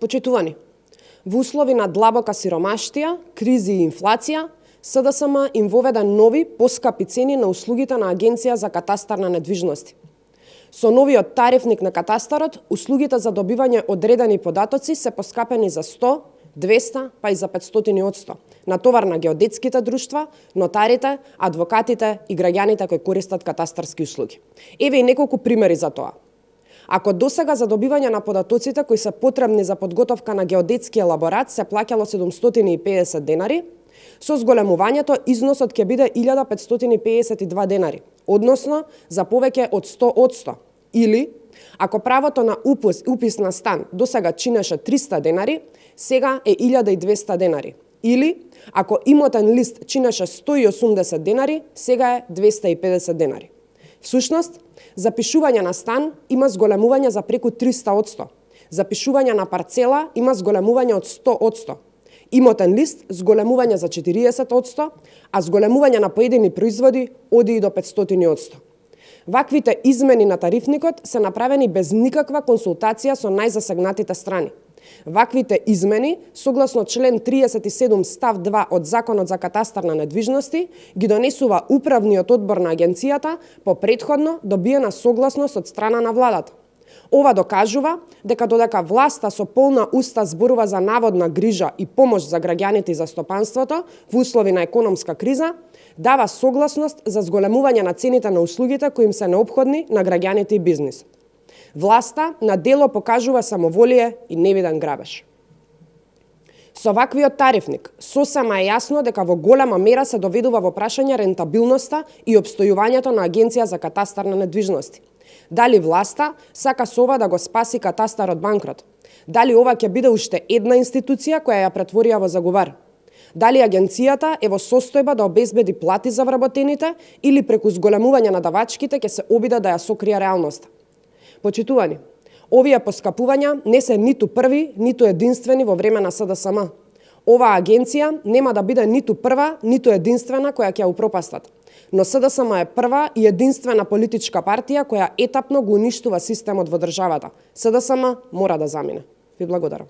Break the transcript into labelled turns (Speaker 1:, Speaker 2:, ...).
Speaker 1: Почитувани, во услови на длабока сиромаштија, кризи и инфлација, СДСМ им воведе нови, поскапи цени на услугите на Агенција за катастар на недвижности. Со новиот тарифник на катастарот, услугите за добивање одредени податоци се поскапени за 100, 200, па и за 500%, на товар на геодетските друштва, нотарите, адвокатите и граѓаните кои користат катастарски услуги. Еве и неколку примери за тоа. Ако досега за добивање на податоците кои се потребни за подготовка на геодетски елаборат се плаќало 750 денари, со зголемувањето износот ќе биде 1552 денари, односно за повеќе од 100%. Или, ако правото на упис на стан досега чинеше 300 денари, сега е 1200 денари. Или, ако имотен лист чинеше 180 денари, сега е 250 денари. Всушност, запишување на стан има зголемување за преку 300%. Запишување на парцела има зголемување од 100%. Имотен лист зголемување за 40%, а зголемување на поедини производи оди и до 500%. Ваквите измени на тарифникот се направени без никаква консултација со најзасегнатите страни. Ваквите измени, согласно член 37 став 2 од Законот за катастар на недвижности, ги донесува управниот одбор на агенцијата по претходно добиена согласност од страна на владата. Ова докажува дека додека власта со полна уста зборува за наводна грижа и помош за граѓаните и за стопанството во услови на економска криза, дава согласност за зголемување на цените на услугите кои им се неопходни на граѓаните и бизнисот. Власта на дело покажува самоволие и невиден грабеж. Со ваквиот тарифник сосема е јасно дека во голема мера се доведува во прашање рентабилноста и обстојувањето на Агенција за катастар на недвижности. Дали власта сака со ова да го спаси катастарот банкрот? Дали ова ќе биде уште една институција која ја претворија во заговар? Дали агенцијата е во состојба да обезбеди плати за вработените или преку зголемување на давачките ќе се обиде да ја сокрие реалноста? Почитувани, овие поскапувања не се ниту први, ниту единствени во време на СДСМ. Оваа агенција нема да биде ниту прва, ниту единствена која ќе ја упропастат. Но СДСМ е прва и единствена политичка партија која етапно го уништува системот во државата. СДСМ мора да замине. Ви благодарам.